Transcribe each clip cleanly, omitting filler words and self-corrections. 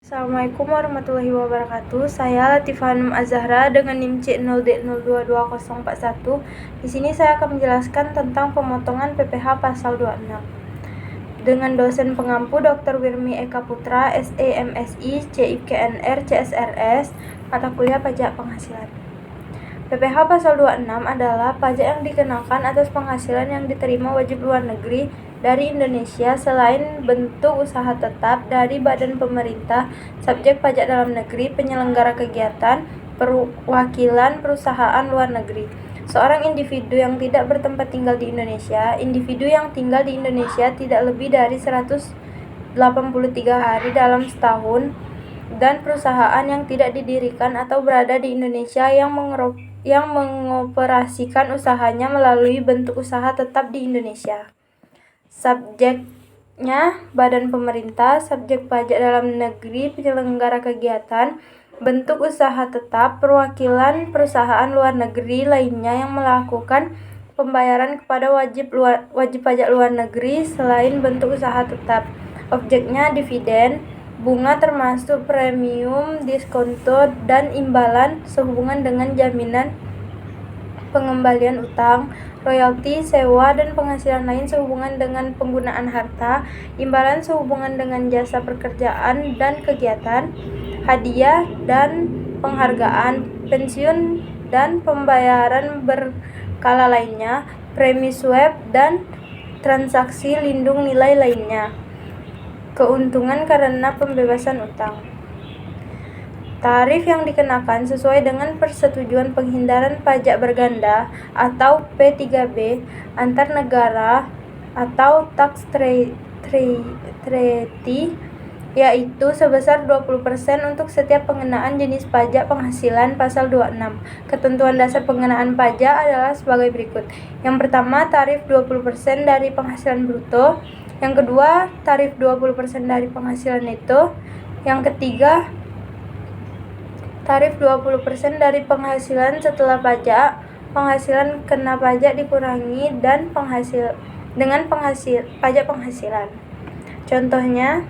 Assalamualaikum warahmatullahi wabarakatuh. Saya Latifah Hanum Az-Zahra dengan NIM C0D022041. Di sini saya akan menjelaskan tentang pemotongan PPh pasal 26 dengan dosen pengampu Dr. Wirmi Eka Putra, SE MSI, CIKNR, CSRS, mata kuliah pajak penghasilan. PPh pasal 26 adalah pajak yang dikenakan atas penghasilan yang diterima wajib luar negeri dari Indonesia selain bentuk usaha tetap dari badan pemerintah, subjek pajak dalam negeri, penyelenggara kegiatan, perwakilan perusahaan luar negeri. Seorang individu yang tidak bertempat tinggal di Indonesia, individu yang tinggal di Indonesia tidak lebih dari 183 hari dalam setahun, dan perusahaan yang tidak didirikan atau berada di Indonesia yang mengoperasikan usahanya melalui bentuk usaha tetap di Indonesia. Subjeknya badan pemerintah, subjek pajak dalam negeri, penyelenggara kegiatan, bentuk usaha tetap, perwakilan perusahaan luar negeri lainnya yang melakukan pembayaran kepada wajib pajak luar negeri selain bentuk usaha tetap. Objeknya dividen, bunga termasuk premium, diskonto, dan imbalan sehubungan dengan jaminan pengembalian utang, royalti, sewa, dan penghasilan lain sehubungan dengan penggunaan harta, imbalan sehubungan dengan jasa pekerjaan dan kegiatan, hadiah dan penghargaan, pensiun dan pembayaran berkala lainnya, premi swab, dan transaksi lindung nilai lainnya. Keuntungan karena pembebasan utang. Tarif yang dikenakan sesuai dengan Persetujuan Penghindaran Pajak Berganda atau P3B antar negara atau tax treaty, yaitu sebesar 20% untuk setiap pengenaan jenis pajak penghasilan pasal 26. Ketentuan dasar pengenaan pajak adalah sebagai berikut. Yang pertama, tarif 20% dari penghasilan bruto. Yang kedua, tarif 20% dari penghasilan neto. Yang ketiga, tarif 20% dari penghasilan setelah pajak, penghasilan kena pajak dikurangi, dan pajak penghasilan. Contohnya,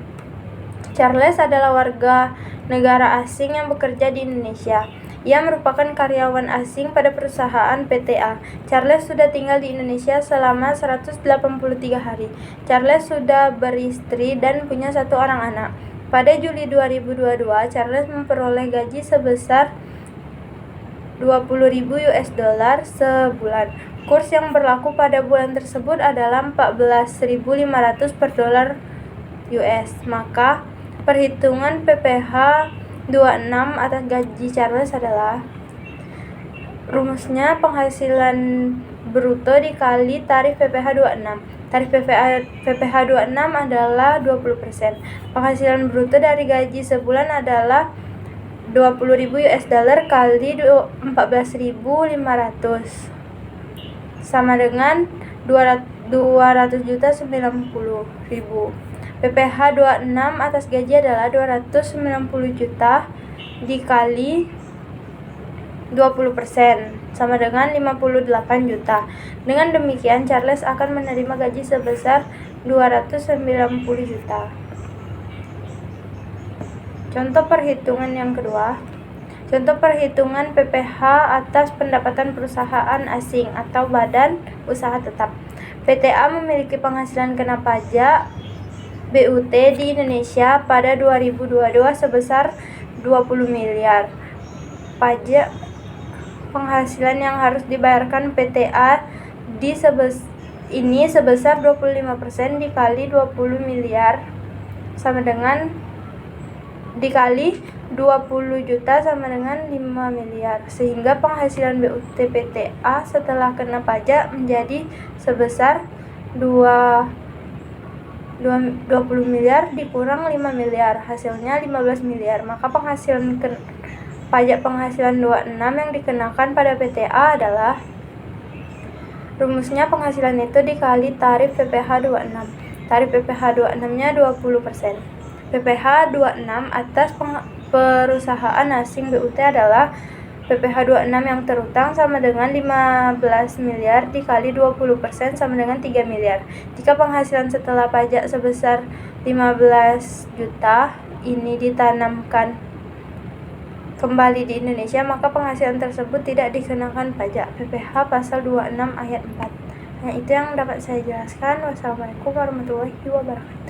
Charles adalah warga negara asing yang bekerja di Indonesia. Ia merupakan karyawan asing pada perusahaan PTA. Charles sudah tinggal di Indonesia selama 183 hari. Charles sudah beristri dan punya 1 orang anak. Pada Juli 2022, Charles memperoleh gaji sebesar $20.000 sebulan. Kurs yang berlaku pada bulan tersebut adalah 14.500 per dolar US. Maka, perhitungan PPh 26 atas gaji Charles adalah: rumusnya penghasilan bruto dikali tarif PPh 26. Tarif PPh 26 adalah 20%. Penghasilan bruto dari gaji sebulan adalah $20.000 kali 14.500 sama dengan 200.090.000. PPh 26 atas gaji adalah 290 juta dikali 20% sama dengan 58 juta. Dengan demikian, Charles akan menerima gaji sebesar 290 juta. Contoh perhitungan yang kedua. Contoh perhitungan PPh atas pendapatan perusahaan asing atau badan usaha tetap. PTA memiliki penghasilan kena pajak BUT di Indonesia pada 2022 sebesar 20 miliar. Pajak penghasilan yang harus dibayarkan PTA ini sebesar 25% dikali 20 miliar sama dengan dikali 20 juta sama dengan 5 miliar, sehingga penghasilan BUT PTA setelah kena pajak menjadi sebesar 20 miliar dikurang 5 miliar, hasilnya 15 miliar. Maka penghasilan pajak penghasilan 26 yang dikenakan pada PTA adalah: rumusnya penghasilan neto dikali tarif PPh 26. Tarif PPh 26-nya 20%. PPh 26 atas perusahaan asing BUT adalah PPh 26 yang terutang sama dengan 15 miliar dikali 20% sama dengan 3 miliar. Jika penghasilan setelah pajak sebesar 15 juta, ini ditanamkan kembali di Indonesia, maka penghasilan tersebut tidak dikenakan pajak. PPh pasal 26 ayat 4. Nah, itu yang dapat saya jelaskan. Wassalamualaikum warahmatullahi wabarakatuh.